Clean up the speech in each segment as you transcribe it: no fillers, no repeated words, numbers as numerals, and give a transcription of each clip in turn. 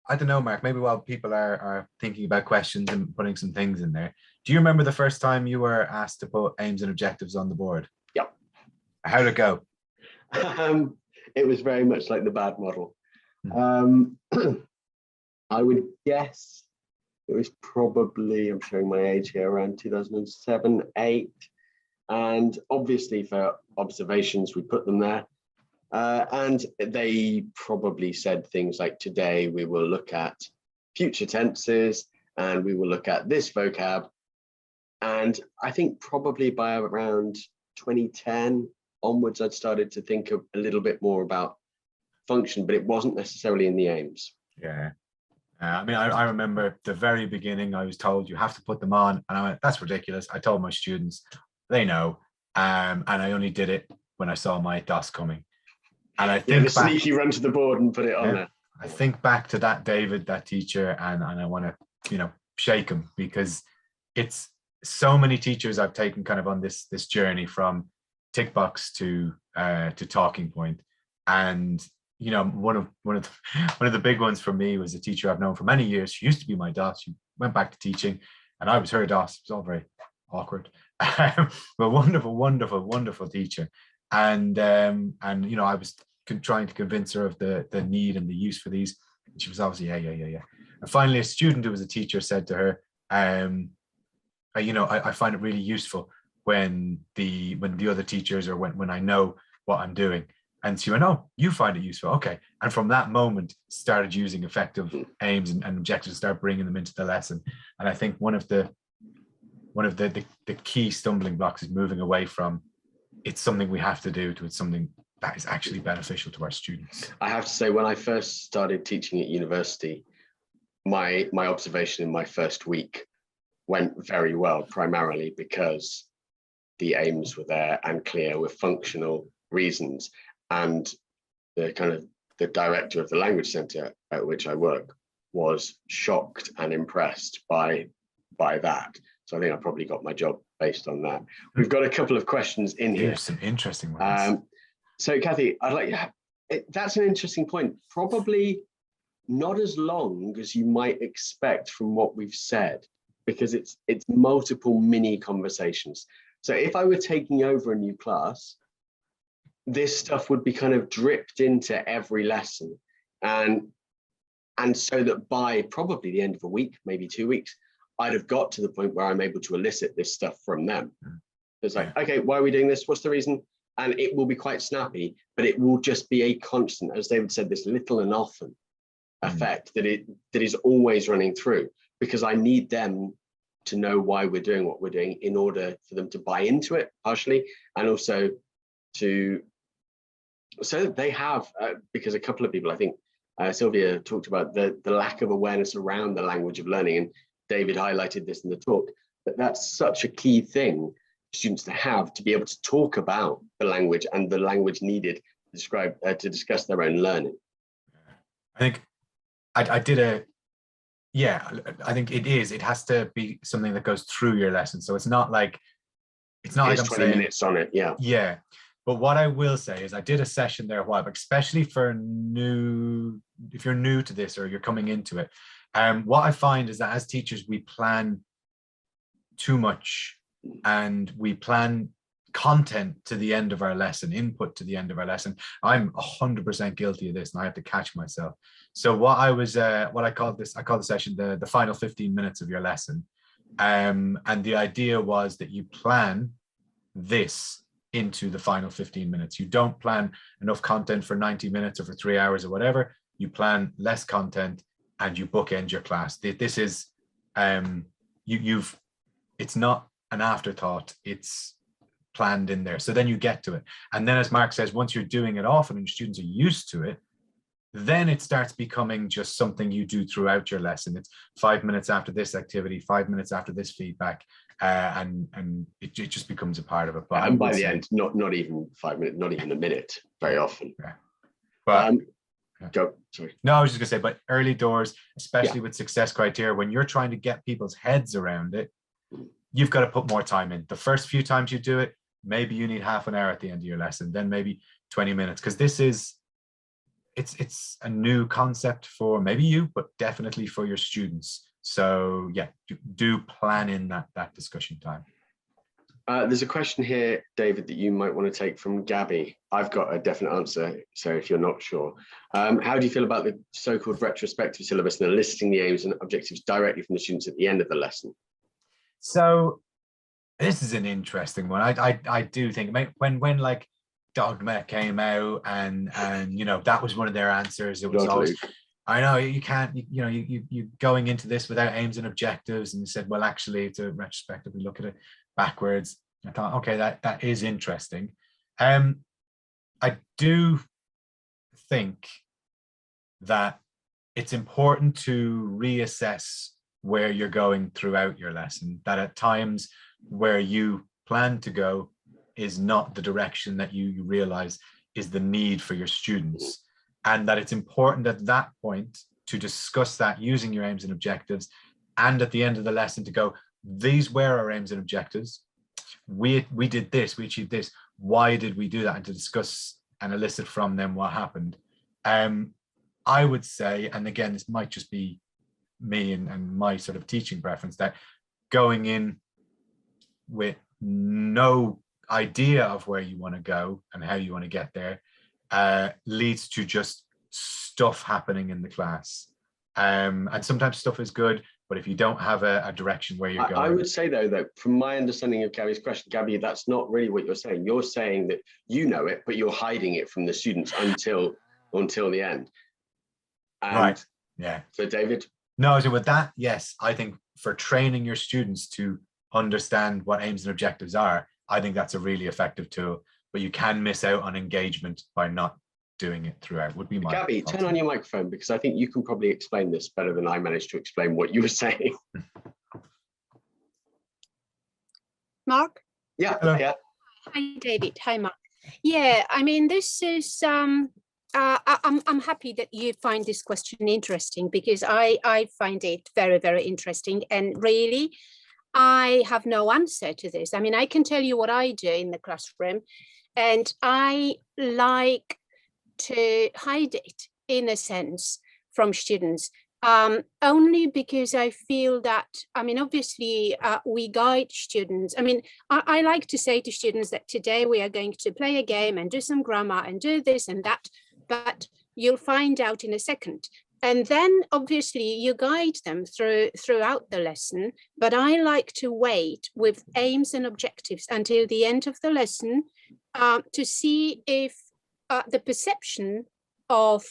I don't know, Mark, maybe while people are thinking about questions and putting some things in there, do you remember the first time you were asked to put aims and objectives on the board? Yep. How'd it go? It was very much like the bad model. I would guess it was probably, I'm showing my age here, around 2007, 8. And obviously for observations, we put them there. And they probably said things like, today we will look at future tenses and we will look at this vocab. And I think probably by around 2010 onwards, I'd started to think a little bit more about function, but it wasn't necessarily in the aims. Yeah. I mean, I remember the very beginning, I was told you have to put them on. And I went, that's ridiculous. I told my students, they know. And I only did it when I saw my DOS coming. And I think the sneaky run to the board and put it on there. I think back to that David, that teacher, and I want to, shake him, because it's so many teachers I've taken kind of on this journey from tick box to talking point. And one of the big ones for me was a teacher I've known for many years. She used to be my DOS. She went back to teaching, and I was her DOS. It was all very awkward, but wonderful teacher. And I was trying to convince her of the need and the use for these. And she was obviously yeah. And finally, a student who was a teacher said to her, I find it really useful when the other teachers, or when I know what I'm doing. And she went, oh, you find it useful, okay. And from that moment, started using effective aims and objectives, start bringing them into the lesson. And I think one of the key stumbling blocks is moving away from it's something we have to do to it's something that is actually beneficial to our students. I have to say, when I first started teaching at university, my observation in my first week went very well, primarily because the aims were there and clear with functional reasons. And the director of the language center at which I work was shocked and impressed by that. So I think I probably got my job based on that. We've got a couple of questions in here. There's some interesting ones. So Kathy, that's an interesting point. Probably not as long as you might expect from what we've said, because it's multiple mini conversations. So if I were taking over a new class, this stuff would be kind of dripped into every lesson. And so that by probably the end of a week, maybe 2 weeks, I'd have got to the point where I'm able to elicit this stuff from them. It's like, okay, why are we doing this? What's the reason? And it will be quite snappy, but it will just be a constant, as David said, this little and often effect that is always running through, because I need them to know why we're doing what we're doing in order for them to buy into it partially, and also so they have, because a couple of people, I think Sylvia talked about the lack of awareness around the language of learning, and David highlighted this in the talk, but that's such a key thing for students to be able to talk about the language and the language needed to discuss their own learning. I think I think it has to be something that goes through your lesson. So it's not like I'm 20 saying minutes on it. Yeah. But what I will say is I did a session there a while back, especially if you're new to this or you're coming into it. What I find is that as teachers, we plan too much, and we plan content to the end of our lesson, input to the end of our lesson. I'm 100% guilty of this, and I have to catch myself. So I called the session the final 15 minutes of your lesson. And the idea was that you plan this into the final 15 minutes. You don't plan enough content for 90 minutes or for 3 hours or whatever. You plan less content and you bookend your class. This is it's not an afterthought, it's planned in there. So then you get to it. And then, as Mark says, once you're doing it often and students are used to it, then it starts becoming just something you do throughout your lesson. It's 5 minutes after this activity, 5 minutes after this feedback, and it just becomes a part of it. But and by the end, not even 5 minutes, not even a minute, very often. Yeah. But go. Sorry. No, I was just gonna say, but early doors, especially with success criteria, when you're trying to get people's heads around it, you've got to put more time in. The first few times you do it, maybe you need half an hour at the end of your lesson, then maybe 20 minutes, because this is it's a new concept for maybe you, but definitely for your students. So yeah, do plan in that discussion time. There's a question here, David, that you might want to take from Gabby. I've got a definite answer, so if you're not sure. How do you feel about the so-called retrospective syllabus and listing the aims and objectives directly from the students at the end of the lesson? So this is an interesting one. I do think when like Dogma came out and you know, that was one of their answers. It was always, I know you can't, you know, you going into this without aims and objectives, and you said, well, actually, to retrospectively look at it backwards. I thought, okay, that is interesting. I do think that it's important to reassess where you're going throughout your lesson, that at times where you plan to go is not the direction that you realize is the need for your students, and that it's important at that point to discuss that using your aims and objectives, and at the end of the lesson to go, these were our aims and objectives, we did this, we achieved this, why did we do that, and to discuss and elicit from them what happened. I would say, and again, this might just be me and my sort of teaching preference, that going in with no idea of where you want to go and how you want to get there leads to just stuff happening in the class. And sometimes stuff is good, but if you don't have a direction where you're going. I would say though, that from my understanding of Gabby's question, Gabby, that's not really what you're saying. You're saying that you know it, but you're hiding it from the students until the end. And right. Yeah. So David? No, so with that, yes, I think for training your students to understand what aims and objectives are, I think that's a really effective tool, but you can miss out on engagement by not doing it throughout, would be my Gabby, thoughts. turn on your microphone, because I think you can probably explain this better than I managed to explain what you were saying. Mark? Yeah. Hello. Yeah. Hi, David. Hi, Mark. Yeah, I mean, this is, I'm happy that you find this question interesting, because I find it very, very interesting. And really, I have no answer to this. I mean, I can tell you what I do in the classroom, and I like to hide it, in a sense, from students, only because I feel that, I mean, obviously, we guide students. I mean, I like to say to students that today we are going to play a game and do some grammar and do this and that, but you'll find out in a second. And then obviously you guide them throughout the lesson, but I like to wait with aims and objectives until the end of the lesson to see if the perception of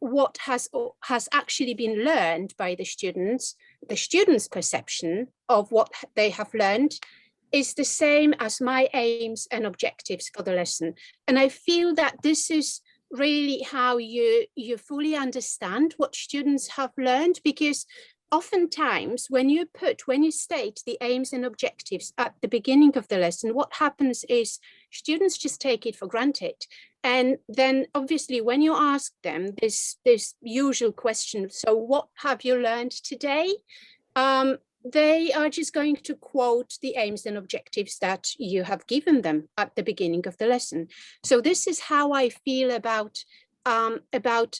what has actually been learned by the students' perception of what they have learned is the same as my aims and objectives for the lesson. And I feel that this is really how you fully understand what students have learned, because oftentimes when you state the aims and objectives at the beginning of the lesson, what happens is students just take it for granted. And then obviously when you ask them this usual question, so what have you learned today? They are just going to quote the aims and objectives that you have given them at the beginning of the lesson. So this is how I feel about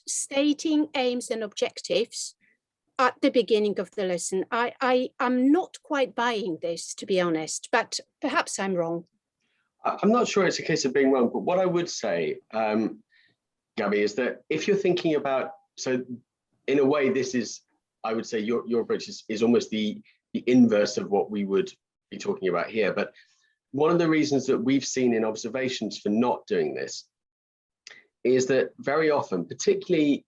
stating aims and objectives at the beginning of the lesson. I'm not quite buying this, to be honest, but perhaps I'm wrong. I'm not sure it's a case of being wrong, but what I would say, Gabby, is that if you're thinking about, so in a way, this is, I would say your approach is almost the inverse of what we would be talking about here. But one of the reasons that we've seen in observations for not doing this is that very often, particularly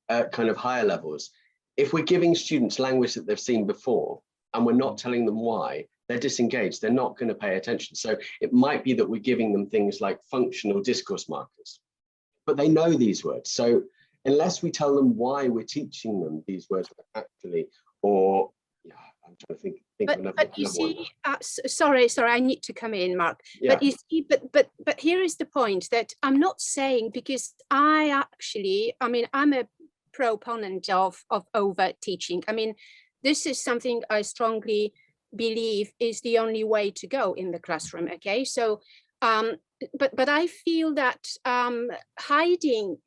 at kind of higher levels, if we're giving students language that they've seen before and we're not telling them why, they're disengaged, they're not going to pay attention. So it might be that we're giving them things like functional discourse markers, but they know these words. So unless we tell them why we're teaching them these words actually, or yeah, I'm trying to think of another. But you see, sorry, I need to come in, Mark. Yeah. But you see, but here is the point that I'm not saying, because I'm a proponent of overt teaching. I mean, this is something I strongly believe is the only way to go in the classroom. Okay, so but I feel that hiding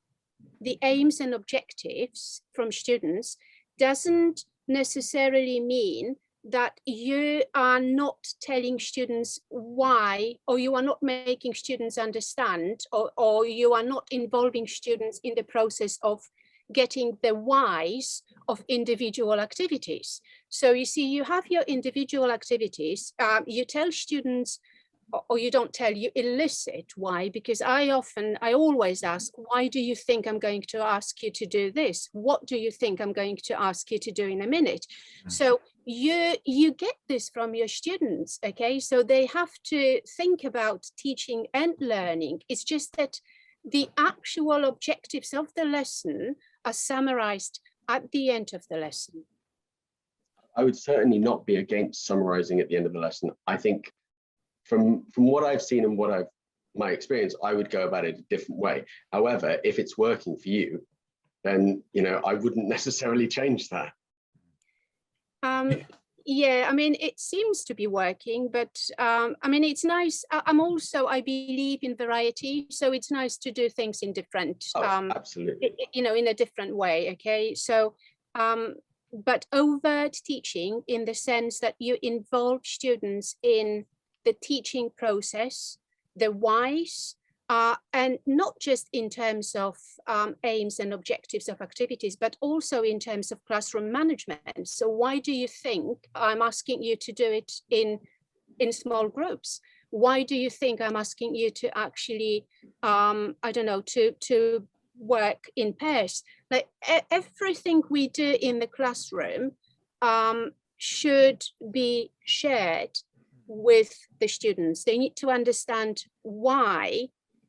the aims and objectives from students doesn't necessarily mean that you are not telling students why, or you are not making students understand, or you are not involving students in the process of getting the whys of individual activities. So you see, you have your individual activities, you tell students, or you don't tell, you elicit why, because I always ask, why do you think I'm going to ask you to do this? What do you think I'm going to ask you to do in a minute? So you get this from your students, okay? So they have to think about teaching and learning. It's just that the actual objectives of the lesson are summarized at the end of the lesson. I would certainly not be against summarizing at the end of the lesson. I think from what I've seen and my experience, I would go about it a different way. However, if it's working for you, then, you know, I wouldn't necessarily change that. Yeah, I mean, it seems to be working, but I mean, it's nice. I believe in variety, so it's nice to do things in different, absolutely, you know, in a different way. Okay, so but overt teaching in the sense that you involve students in the teaching process, the whys, and not just in terms of aims and objectives of activities, but also in terms of classroom management. So why do you think I'm asking you to do it in small groups? Why do you think I'm asking you to actually, I don't know, to work in pairs? Like everything we do in the classroom should be shared with the students. They need to understand why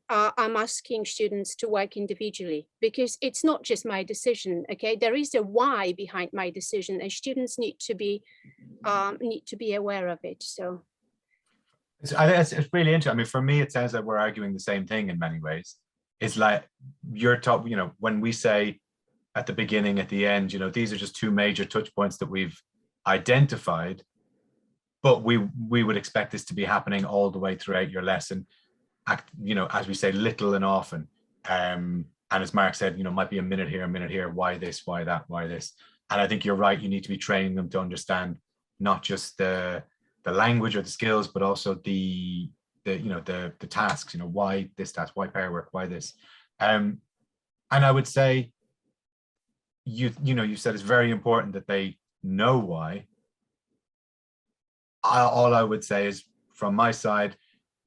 I'm asking students to work individually, because it's not just my decision. Okay, there is a why behind my decision, and students need to be aware of it. So I think it's really interesting. I mean, for me, it sounds like we're arguing the same thing in many ways. It's like you're taught, you know, when we say at the beginning, at the end, you know, these are just two major touch points that we've identified, but we would expect this to be happening all the way throughout your lesson. You know, as we say, little and often. And as Mark said, you know, might be a minute here, why this, why that, why this. And I think you're right, you need to be training them to understand not just the language or the skills, but also the tasks, you know, why this task, why pair work, why this. And I would say, you said it's very important that they know why. All I would say is, from my side,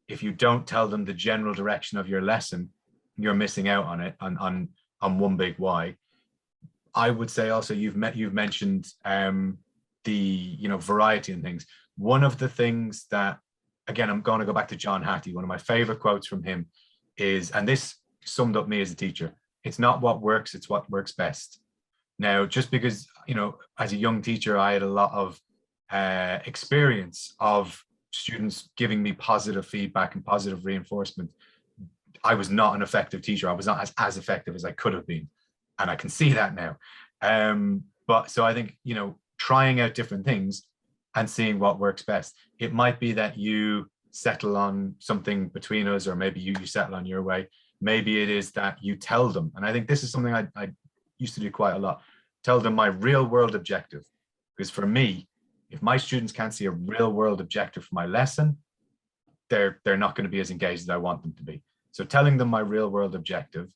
if you don't tell them the general direction of your lesson, you're missing out on it, on one big why. I would say also, you've mentioned the, you know, variety and things. One of the things that, again, I'm going to go back to John Hattie. One of my favorite quotes from him is, and this summed up me as a teacher, it's not what works, it's what works best. Now, just because, you know, as a young teacher, I had a lot of experience of students giving me positive feedback and positive reinforcement, I was not an effective teacher. I was not as effective as I could have been. And I can see that now. But so I think, you know, trying out different things and seeing what works best. It might be that you settle on something between us, or maybe you settle on your way. Maybe it is that you tell them. And I think this is something I used to do quite a lot. Tell them my real world objective. Because for me, if my students can't see a real world objective for my lesson, they're not going to be as engaged as I want them to be. So telling them my real world objective,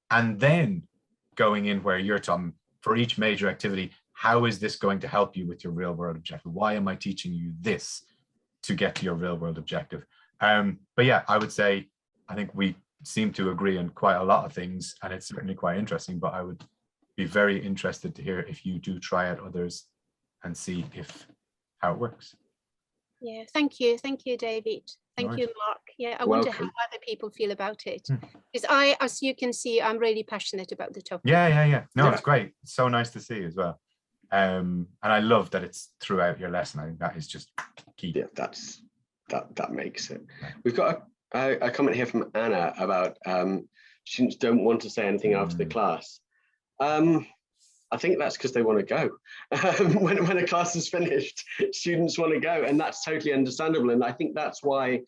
and then going in where you're talking, for each major activity, how is this going to help you with your real world objective? Why am I teaching you this to get to your real world objective? But yeah, I would say, I think we seem to agree on quite a lot of things, and it's certainly quite interesting, but I would be very interested to hear if you do try out others and see how it works. Yeah, thank you, David. Thank you, Mark. Yeah, I wonder how other people feel about it. Because as you can see, I'm really passionate about the topic. Yeah. No, it's great. It's so nice to see as well. And I love that it's throughout your lesson. I think that is just key. Yeah, that makes it. We've got a comment here from Anna about students don't want to say anything after the class. I think that's because they want to go. When a class is finished, students want to go, and that's totally understandable. And I think that's why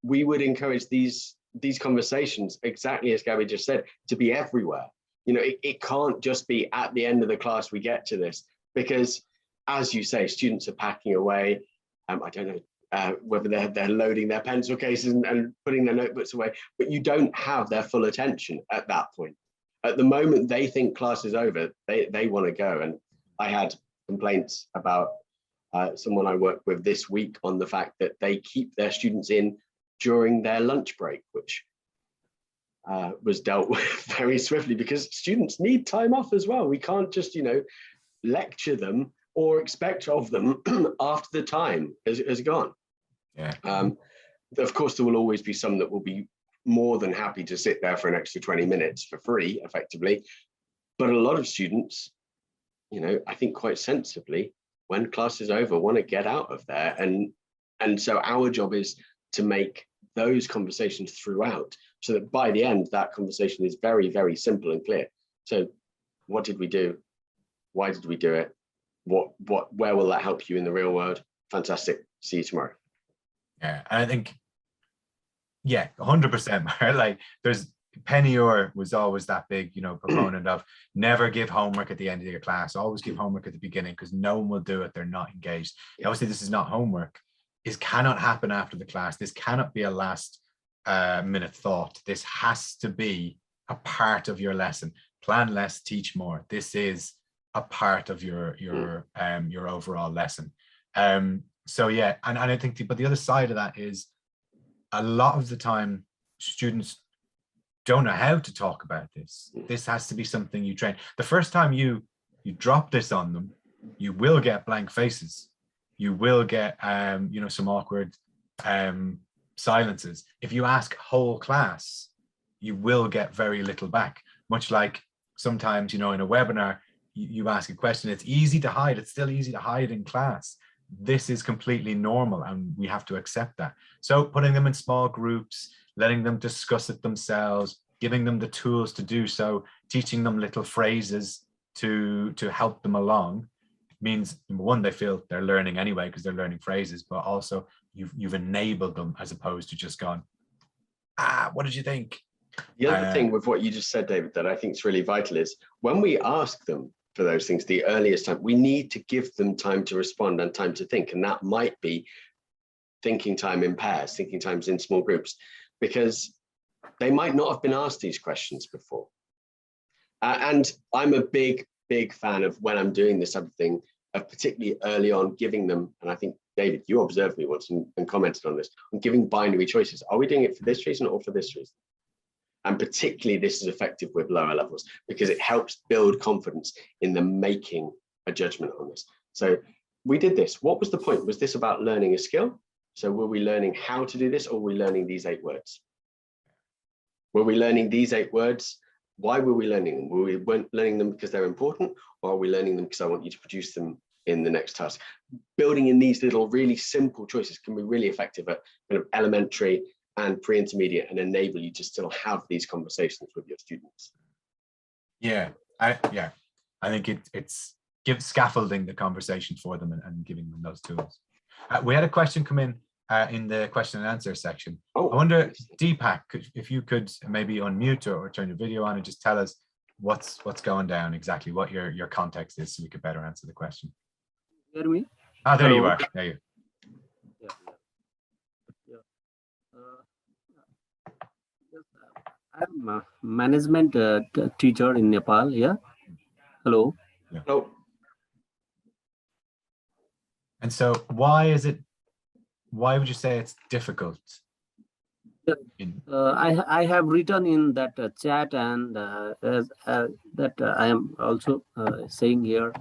we would encourage these conversations, exactly as Gabby just said, to be everywhere. You know, it can't just be at the end of the class we get to this, because as you say, students are packing away. I don't know whether they're loading their pencil cases and putting their notebooks away, but you don't have their full attention at that point. At the moment they think class is over, they want to go. And I had complaints about someone I worked with this week on the fact that they keep their students in during their lunch break, which was dealt with very swiftly, because students need time off as well. We can't just, you know, lecture them or expect of them after the time has gone. Yeah. Of course, there will always be some that will be more than happy to sit there for an extra 20 minutes for free, effectively. But a lot of students, you know, I think quite sensibly, when class is over, want to get out of there. And so our job is to make those conversations throughout, so that by the end, that conversation is very, very simple and clear. So what did we do? Why did we do it? Where will that help you in the real world? Fantastic. See you tomorrow. Yeah, and I think, yeah, 100%. Like, there's Penny Orr was always that big, you know, proponent of never give homework at the end of your class. Always give homework at the beginning, because no one will do it. They're not engaged. Yeah. Obviously, this is not homework. This cannot happen after the class. This cannot be a last minute thought. This has to be a part of your lesson. Plan less, teach more. This is a part of your overall lesson. So yeah, and I think, but the other side of that is, a lot of the time students don't know how to talk about this. This has to be something you train. The first time you drop this on them, you will get blank faces. You will get you know, some awkward silences. If you ask whole class, you will get very little back. Much like sometimes, you know, in a webinar, you ask a question, it's easy to hide. It's still easy to hide in class. This is completely normal, and we have to accept that. So putting them in small groups, letting them discuss it themselves, giving them the tools to do so, teaching them little phrases to help them along, means, number one, they feel they're learning anyway because they're learning phrases, but also you've enabled them, as opposed to just gone, what did you think? The other thing with what you just said, David, that I think is really vital is, when we ask them for those things, the earliest time, we need to give them time to respond and time to think. And that might be thinking time in pairs, thinking times in small groups, because they might not have been asked these questions before. And I'm a big fan of, when I'm doing this type of thing, of particularly early on giving them, and I think, David, you observed me once and commented on this, on giving binary choices. Are we doing it for this reason or for this reason? And particularly this is effective with lower levels, because it helps build confidence in them making a judgment on this. So we did this. What was the point? Was this about learning a skill? So were we learning how to do this, or were we learning these 8 words? Were we learning these 8 words? Why were we learning them? Were we learning them because they're important, or are we learning them because I want you to produce them in the next task? Building in these little really simple choices can be really effective at kind of elementary and pre-intermediate, and enable you to still have these conversations with your students. Yeah, I think it's scaffolding the conversation for them and giving them those tools. We had a question come in the question and answer section. I wonder, Deepak, if you could maybe unmute or turn your video on and just tell us what's going down, exactly what your context is, so we could better answer the question. Hear me? There Hello. you are. There you. I'm a management teacher in Nepal. Yeah. Hello. Yeah. Hello. And so, why would you say it's difficult? I have written in that chat, and that I am also saying here.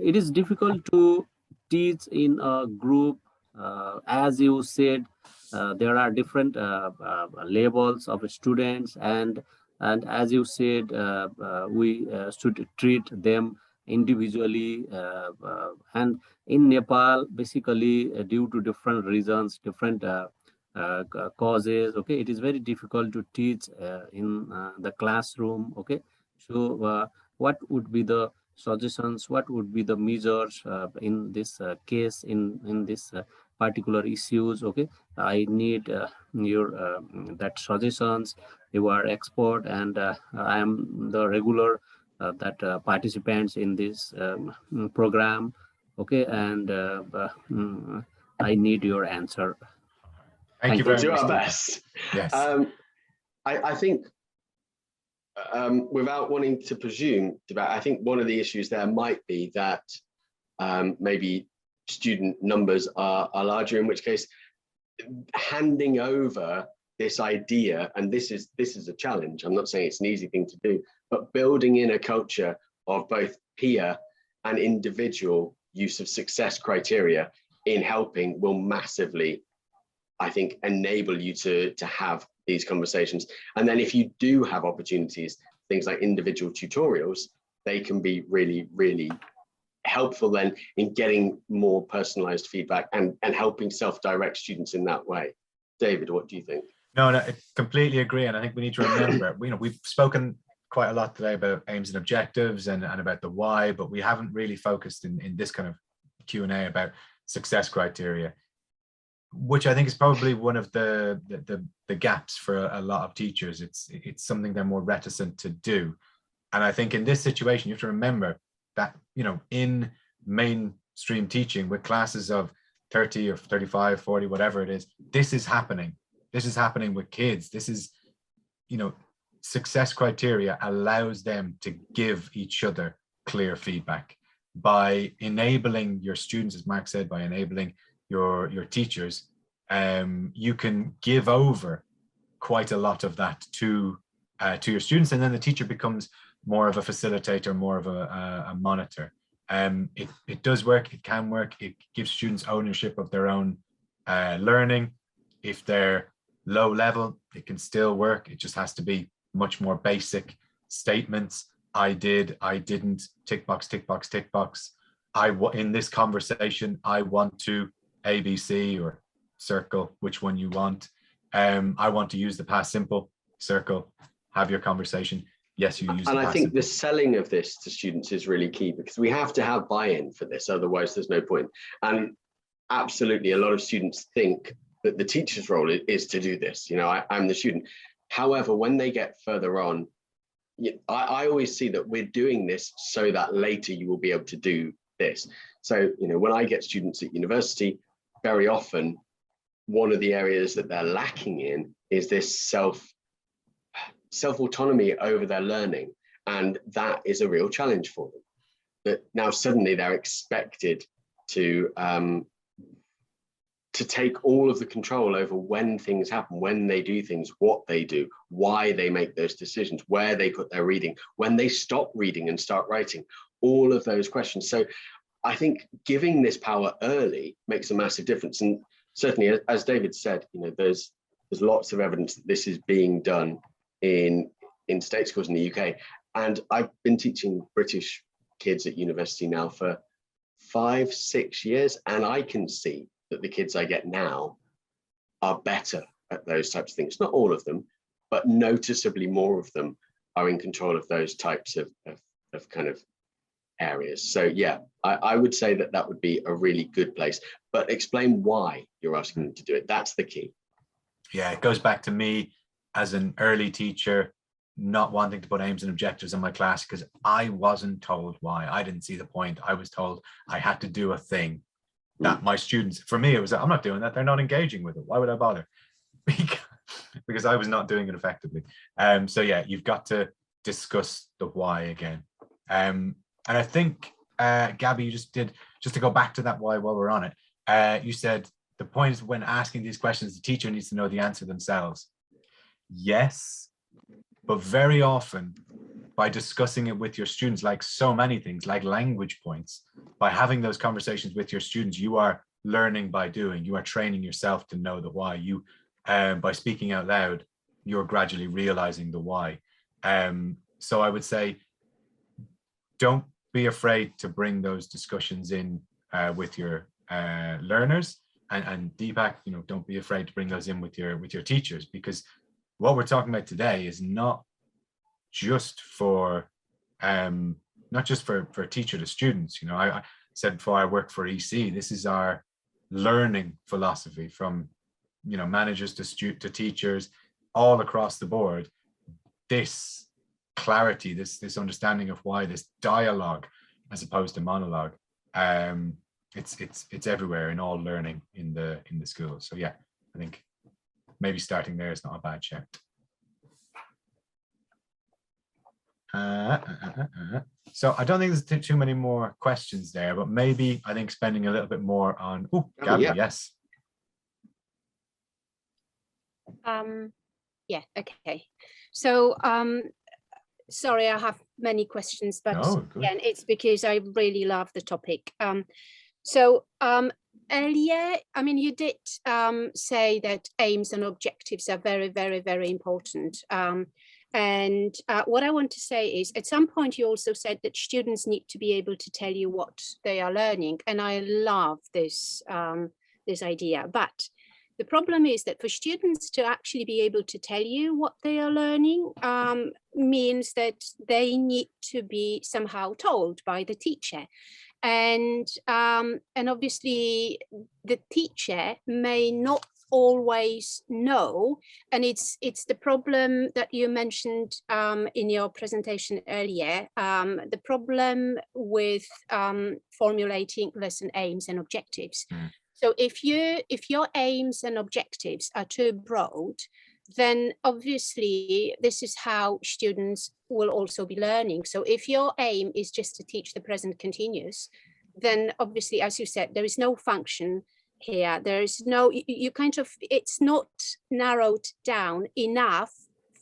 It is difficult to teach in a group. As you said, there are different levels of students, and as you said, we should treat them individually. And in Nepal, basically, due to different reasons, different causes, okay, it is very difficult to teach in the classroom. Okay, so what would be the suggestions, what would be the measures in this case, in this particular issues. Okay, I need your that suggestions. You are expert, and I am the regular that participants in this program. Okay, and I need your answer. Thank you We'll very do much. our Deepak. best. Yes. I think without wanting to presume, I think one of the issues there might be that maybe student numbers are larger, in which case handing over this idea, and this is a challenge. I'm not saying it's an easy thing to do, but building in a culture of both peer and individual use of success criteria in helping will massively, I think, enable you to have these conversations. And then if you do have opportunities, things like individual tutorials, they can be really, really helpful then in getting more personalized feedback and helping self-direct students in that way. David, what do you think? No, I completely agree. And I think we need to remember, we've spoken quite a lot today about aims and objectives and about the why, but we haven't really focused in this kind of Q&A about success criteria, which I think is probably one of the gaps for a lot of teachers. It's something they're more reticent to do. And I think in this situation, you have to remember that, in mainstream teaching with classes of 30 or 35, 40, whatever it is, this is happening. This is happening with kids. This is, success criteria allows them to give each other clear feedback by enabling your students, as Mark said, by enabling your teachers. You can give over quite a lot of that to your students, and then the teacher becomes more of a facilitator, more of a monitor. It does work. It can work. It gives students ownership of their own learning. If they're low level, it can still work. It just has to be much more basic statements. I did, I didn't, tick box, tick box, tick box. In this conversation, I want to ABC, or circle which one you want. I want to use the past simple, circle, have your conversation. Yes, you use. And I think the selling of this to students is really key, because we have to have buy-in for this, otherwise there's no point. And absolutely, a lot of students think that the teacher's role is to do this. I'm the student. However, when they get further on, I always see that we're doing this so that later you will be able to do this. So, when I get students at university, very often one of the areas that they're lacking in is this self-autonomy over their learning. And that is a real challenge for them. That now suddenly they're expected to take all of the control over when things happen, when they do things, what they do, why they make those decisions, where they put their reading, when they stop reading and start writing, all of those questions. So I think giving this power early makes a massive difference. And certainly, as David said, there's lots of evidence that this is being done in state schools in the UK. And I've been teaching British kids at university now for 5-6 years, and I can see that the kids I get now are better at those types of things. Not all of them, but noticeably more of them are in control of those types of kind of areas. So yeah, I would say that would be a really good place, but explain why you're asking them to do it. That's the key. Yeah, it goes back to me as an early teacher, not wanting to put aims and objectives in my class because I wasn't told why. I didn't see the point. I was told I had to do a thing that my students, for me, it was, I'm not doing that. They're not engaging with it. Why would I bother? Because I was not doing it effectively. So yeah, you've got to discuss the why again. And I think, Gabby, you just to go back to that why while we're on it, you said the point is when asking these questions, the teacher needs to know the answer themselves. Yes, but very often by discussing it with your students, like so many things, like language points, by having those conversations with your students, you are learning by doing. You are training yourself to know the why. You, by speaking out loud, you're gradually realizing the why. So I would say, don't be afraid to bring those discussions in with your learners, and Deepak, don't be afraid to bring those in with your teachers, because what we're talking about today is not just for teacher to students. I said before, I work for EC. This is our learning philosophy from, managers to teachers, all across the board. This clarity, this understanding of why, this dialogue as opposed to monologue, it's everywhere in all learning in the school. So yeah, I think maybe starting there is not a bad shout. So I don't think there's too many more questions there, but maybe I think spending a little bit more on, Gabby, yeah. yes. Yeah, okay. So sorry, I have many questions, but again, it's because I really love the topic. So earlier, I mean, you did say that aims and objectives are very, very, very important. And what I want to say is, at some point, you also said that students need to be able to tell you what they are learning. And I love this, this idea. But the problem is that for students to actually be able to tell you what they are learning means that they need to be somehow told by the teacher. And obviously the teacher may not always know, and it's the problem that you mentioned in your presentation earlier, the problem with formulating lesson aims and objectives. So if your aims and objectives are too broad, then obviously this is how students will also be learning. So if your aim is just to teach the present continuous, then obviously, as you said, there is no function here. There is no, you kind of, it's not narrowed down enough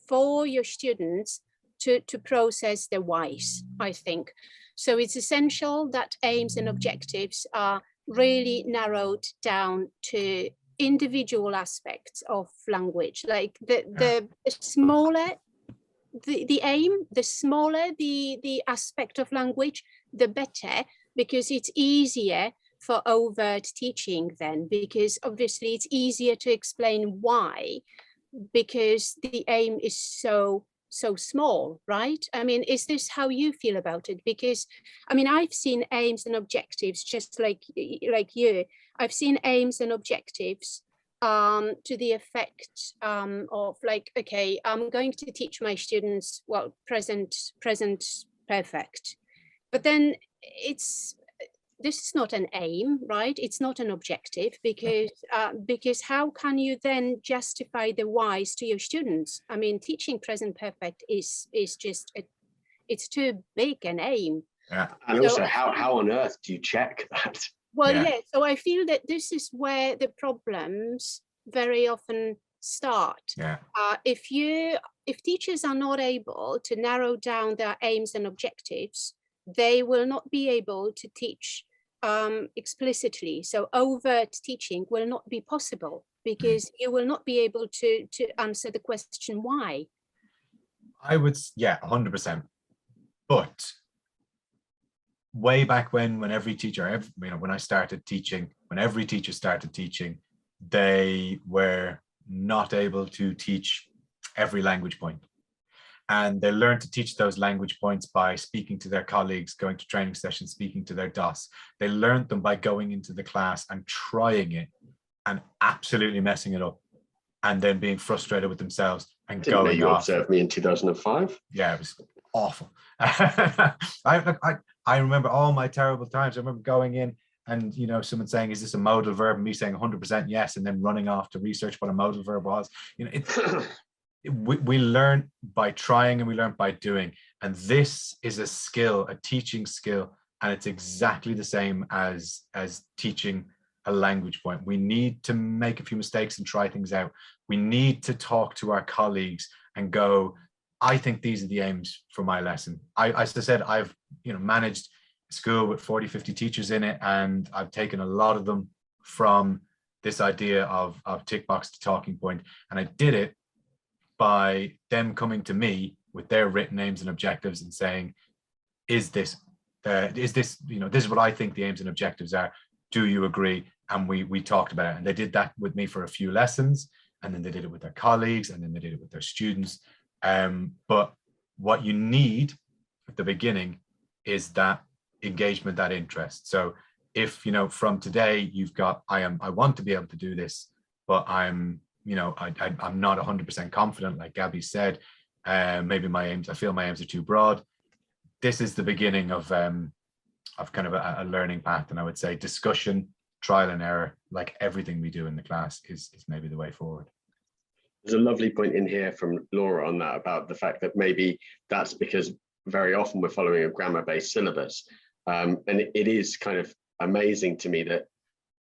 for your students to process their whys, I think. So it's essential that aims and objectives are really narrowed down to individual aspects of language. Like the smaller the aim, the smaller the aspect of language, the better, because it's easier for overt teaching then, because obviously it's easier to explain why, because the aim is so small, right? I mean, is this how you feel about it? Because I mean, I've seen aims and objectives just like you. I've seen aims and objectives to the effect of like, okay, I'm going to teach my students, well, present perfect, but then this is not an aim, right? It's not an objective, because how can you then justify the whys to your students? I mean, teaching present perfect is just it's too big an aim. Yeah. And also, how on earth do you check that? Well, yeah. So I feel that this is where the problems very often start. Yeah. If teachers are not able to narrow down their aims and objectives, they will not be able to teach explicitly. So overt teaching will not be possible, because you will not be able to answer the question why. I would, 100%. But way back when every teacher, when I started teaching, when every teacher started teaching, they were not able to teach every language point. And they learned to teach those language points by speaking to their colleagues, going to training sessions, speaking to their DOS. They learned them by going into the class and trying it and absolutely messing it up, and then being frustrated with themselves and Didn't going know you off. observed me in 2005. Yeah, it was awful. I remember all my terrible times. I remember going in and, someone saying, is this a modal verb? And me saying 100% yes, and then running off to research what a modal verb was. We learn by trying, and we learn by doing. And this is a skill, a teaching skill. And it's exactly the same as teaching a language point. We need to make a few mistakes and try things out. We need to talk to our colleagues and go, I think these are the aims for my lesson. As I said, I've managed a school with 40, 50 teachers in it, and I've taken a lot of them from this idea of tick box to talking point. And I did it by them coming to me with their written aims and objectives and saying, is this this is what I think the aims and objectives are. Do you agree? And we talked about it, and they did that with me for a few lessons, and then they did it with their colleagues, and then they did it with their students. But what you need at the beginning is that engagement, that interest. So if, you know, from today you've got, I want to be able to do this, but I'm, you know, I'm not 100% confident, like Gabby said, maybe I feel my aims are too broad. This is the beginning of kind of a learning path. And I would say discussion, trial and error, like everything we do in the class is maybe the way forward. There's a lovely point in here from Laura on that, about the fact that maybe that's because very often we're following a grammar-based syllabus. And it is kind of amazing to me that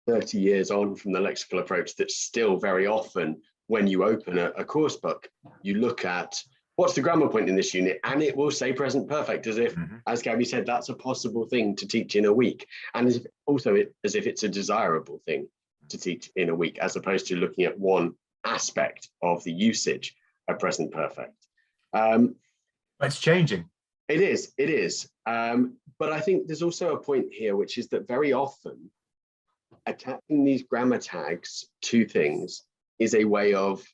30 years on from the lexical approach, that still very often when you open a course book, you look at what's the grammar point in this unit, and it will say present perfect, as if, as Gabby said, that's a possible thing to teach in a week. And as if it's a desirable thing to teach in a week, as opposed to looking at one aspect of the usage of present perfect. It's changing. It is. But I think there's also a point here, which is that very often attaching these grammar tags to things is a way of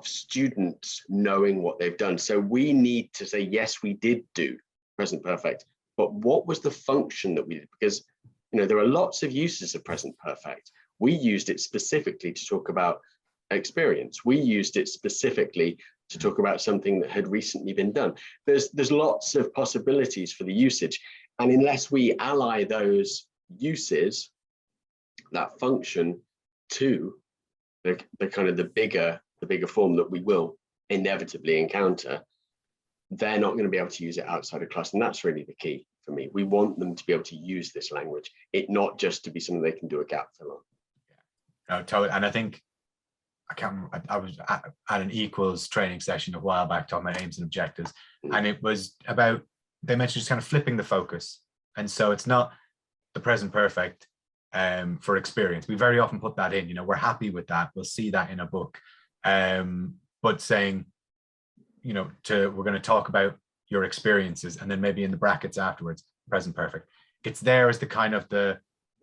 students knowing what they've done. So we need to say, yes, we did do present perfect, but what was the function that we did? Because, you know, there are lots of uses of present perfect. We used it specifically to talk about experience. We used it specifically to talk about something that had recently been done. There's lots of possibilities for the usage. And unless we ally those uses, that function, to the kind of the bigger form that we will inevitably encounter, they're not going to be able to use it outside of class. And that's really the key for me. We want them to be able to use this language, it not just to be something they can do a gap fill on. Yeah. No, totally. And I think I was at an equals training session a while back talking about aims and objectives, and it was about, they mentioned just kind of flipping the focus. And so it's not the present perfect for experience. We very often put that in, you know, we're happy with that, we'll see that in a book, but saying, you know, we're going to talk about your experiences, and then maybe in the brackets afterwards, present perfect. It's there as the kind of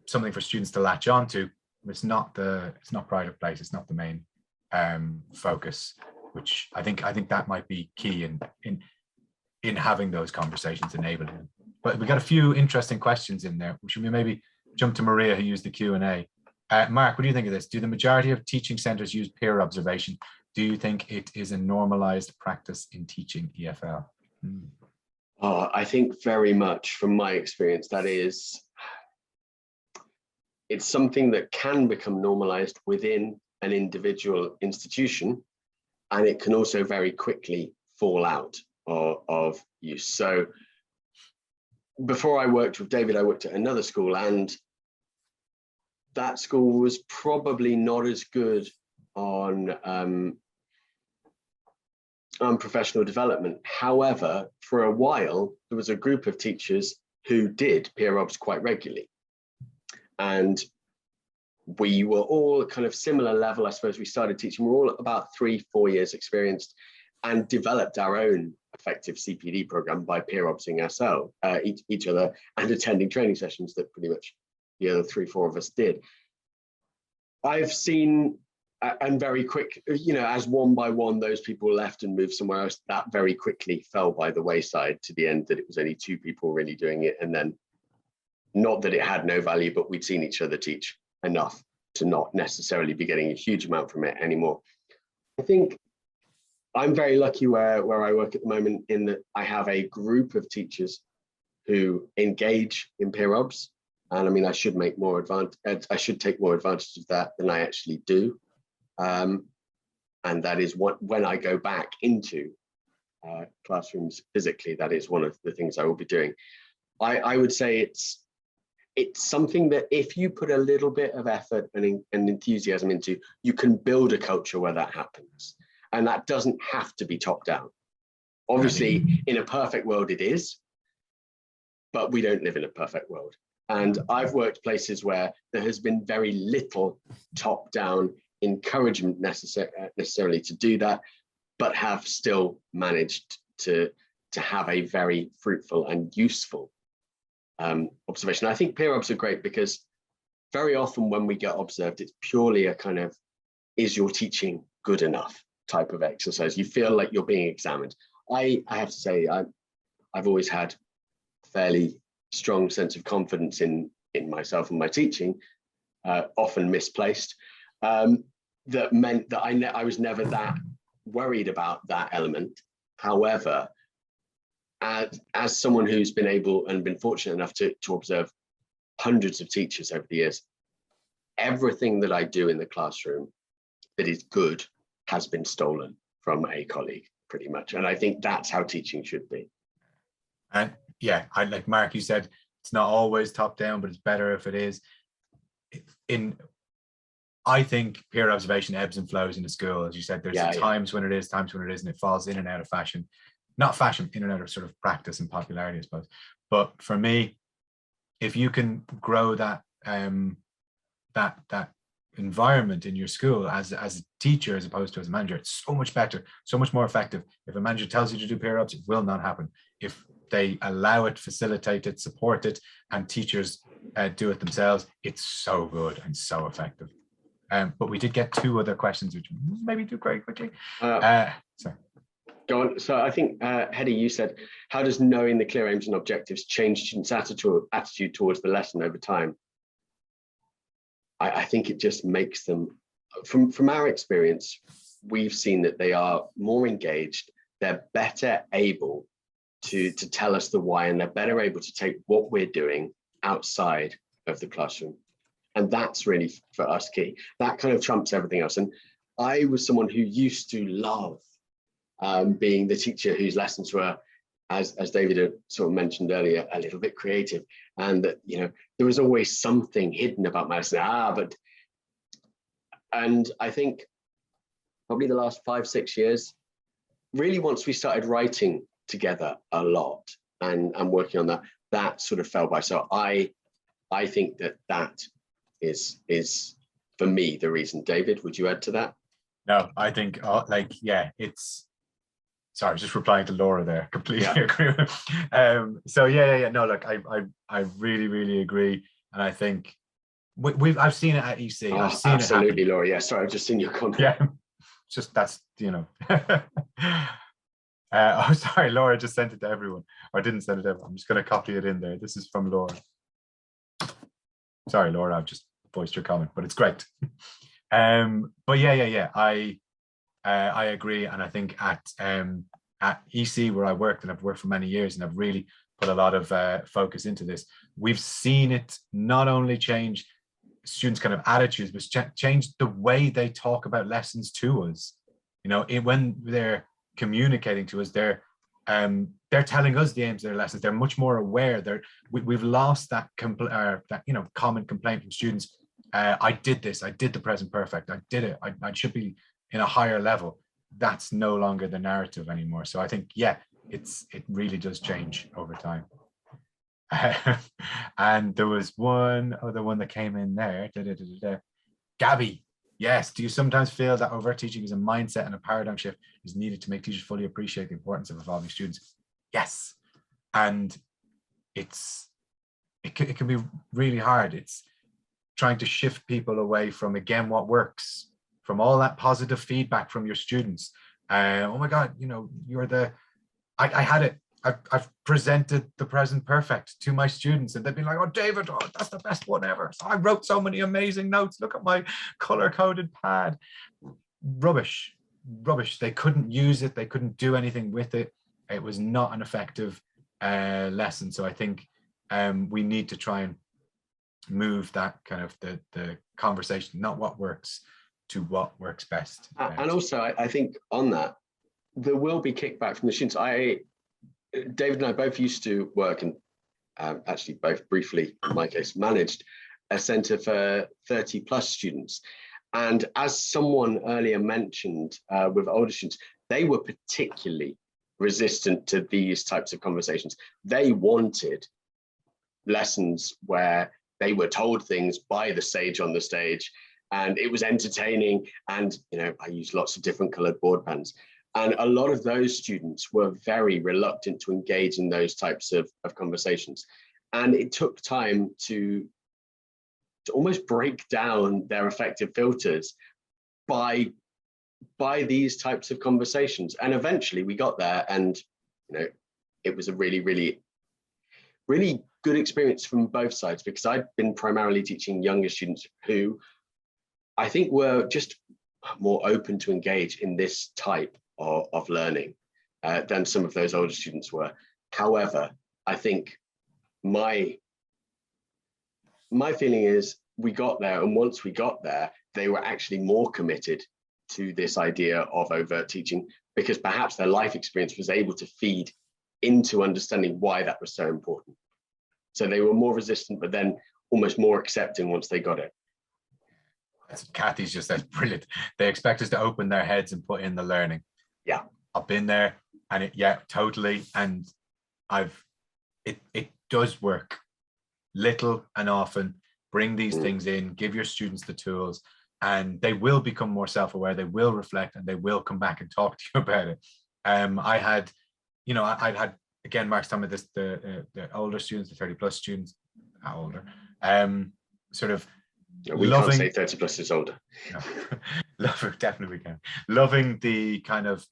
something for students to latch onto. It's not pride of place. It's not the main focus, which I think that might be key in having those conversations, enabling them. But we got a few interesting questions in there. Should we maybe jump to Maria, who used the Q&A? Mark, what do you think of this? Do the majority of teaching centres use peer observation? Do you think it is a normalised practice in teaching EFL? Oh, I think very much, from my experience, it's something that can become normalised within an individual institution, and it can also very quickly fall out of use. So before I worked with David, I worked at another school, and that school was probably not as good on professional development. However, for a while, there was a group of teachers who did peer obs quite regularly. And we were all kind of similar level. I suppose we started teaching, we were all about 3-4 years experienced, and developed our own effective CPD program by peer obsing ourselves, each other, and attending training sessions that pretty much the other 3-4 of us did. I've seen, and very quick, you know, as one by one those people left and moved somewhere else, that very quickly fell by the wayside, to the end that it was only 2 people really doing it. And then, not that it had no value, but we'd seen each other teach enough to not necessarily be getting a huge amount from it anymore. I think I'm very lucky where I work at the moment, in that I have a group of teachers who engage in peer obs. And I mean, I should take more advantage of that than I actually do. And that is when I go back into classrooms physically, that is one of the things I will be doing. I would say it's something that if you put a little bit of effort and enthusiasm into, you can build a culture where that happens. And that doesn't have to be top down. Obviously, in a perfect world it is, but we don't live in a perfect world. And I've worked places where there has been very little top down encouragement necessarily to do that, but have still managed to have a very fruitful and useful observation. I think peer obs are great because very often when we get observed, it's purely a kind of, is your teaching good enough type of exercise. You feel like you're being examined. I have to say, I've always had a fairly strong sense of confidence in in myself and my teaching, often misplaced, that meant that I was never that worried about that element. However, as someone who's been able and been fortunate enough to observe hundreds of teachers over the years, everything that I do in the classroom that is good has been stolen from a colleague, pretty much. And I think that's how teaching should be. And yeah, I like Mark, you said it's not always top down, but it's better if it is. I think peer observation ebbs and flows in the school. As you said, there's times when it is, times when it isn't. It falls in and out of fashion. Not fashion, in and out of sort of practice and popularity, I suppose. But for me, if you can grow that that environment in your school as a teacher as opposed to as a manager, it's so much better, so much more effective. If a manager tells you to do peer obs, it will not happen. If they allow it, facilitate it, support it, and teachers do it themselves, it's so good and so effective. But we did get 2 other questions, which maybe do very quickly. Sorry. Go on. So I think, Hedy, you said, how does knowing the clear aims and objectives change students' attitude towards the lesson over time? I think it just makes them, from our experience, we've seen that they are more engaged, they're better able to tell us the why, and they're better able to take what we're doing outside of the classroom. And that's really, for us, key. That kind of trumps everything else. And I was someone who used to love being the teacher whose lessons were, as David had sort of mentioned earlier, a little bit creative. And that, you know, there was always something hidden about my lesson. And I think probably the last 5-6 years, really once we started writing together a lot and working on that sort of fell by. So I think that is for me the reason. David, would you add to that? No, I think it's, sorry, just replying to Laura there, completely agree with. So no, look, I really agree, and I think I've seen it at EC. I've seen absolutely, it Laura. Yeah, sorry, I've just seen your comment. Yeah, just that's, you know. Oh, sorry, Laura just sent it to everyone, or didn't send it to everyone. I'm just going to copy it in there. This is from Laura. Sorry, Laura, I've just voiced your comment, but it's great. But yeah, I agree, and I think at EC, where I worked, and I've worked for many years, and I've really put a lot of focus into this, we've seen it not only change students' kind of attitudes, but change the way they talk about lessons to us. You know, when they're communicating to us, they're telling us the aims of their lessons. They're much more aware. We've lost that common complaint from students. I did this. I did the present perfect. I did it. I should be in a higher level. That's no longer the narrative anymore. So I think, it really does change over time. And there was one other one that came in there. Gabby, yes. Do you sometimes feel that overt teaching is a mindset and a paradigm shift is needed to make teachers fully appreciate the importance of evolving students? Yes. And it can be really hard. It's trying to shift people away from, again, what works, from all that positive feedback from your students. Oh my God, you know, I had it. I've presented the present perfect to my students, and they've been like, oh, David, that's the best one ever. So I wrote so many amazing notes. Look at my color-coded pad. Rubbish. They couldn't use it. They couldn't do anything with it. It was not an effective lesson. So I think we need to try and move that kind of the conversation, not what works, to what works best. And also, I think on that, there will be kickback from the students. David and I both used to work, and actually both briefly, in my case, managed a centre for 30 plus students. And as someone earlier mentioned, with older students, they were particularly resistant to these types of conversations. They wanted lessons where they were told things by the sage on the stage, and it was entertaining. And, you know, I used lots of different coloured board pens. And a lot of those students were very reluctant to engage in those types of conversations. And it took time to almost break down their affective filters by these types of conversations. And eventually we got there, and, you know, it was a really good experience from both sides, because I've been primarily teaching younger students who I think were just more open to engage in this type of learning than some of those older students were. However, I think my feeling is we got there, and once we got there, they were actually more committed to this idea of overt teaching, because perhaps their life experience was able to feed into understanding why that was so important. So they were more resistant, but then almost more accepting once they got it. Kathy's just, that's brilliant. They expect us to open their heads and put in the learning. Yeah, I've been there, and totally. And it does work. Little and often, bring these things in, give your students the tools, and they will become more self-aware. They will reflect, and they will come back and talk to you about it. I had, again, Mark's talking about this, the older students, the 30+ students, older, sort of. We can't say 30+ is older. No, definitely we can. Loving the kind of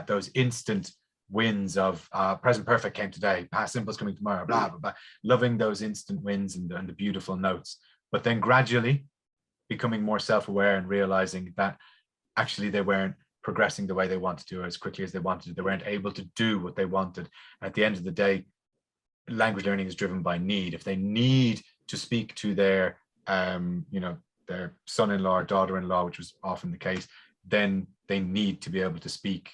those instant wins of present perfect came today, past simple is coming tomorrow, blah, blah, blah. Loving those instant wins and the beautiful notes, but then gradually becoming more self-aware and realizing that actually they weren't progressing the way they wanted to, as quickly as they wanted to. They weren't able to do what they wanted. At the end of the day, language learning is driven by need. If they need to speak to their their son-in-law or daughter-in-law, which was often the case, then they need to be able to speak,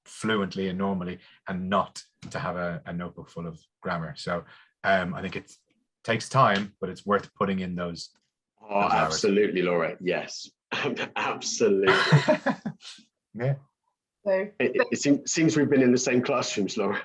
fluently and normally, and not to have a notebook full of grammar. So I think it takes time, but it's worth putting in those. Those absolutely, Laura. Yes, absolutely. Yeah. So It seems we've been in the same classrooms, Laura.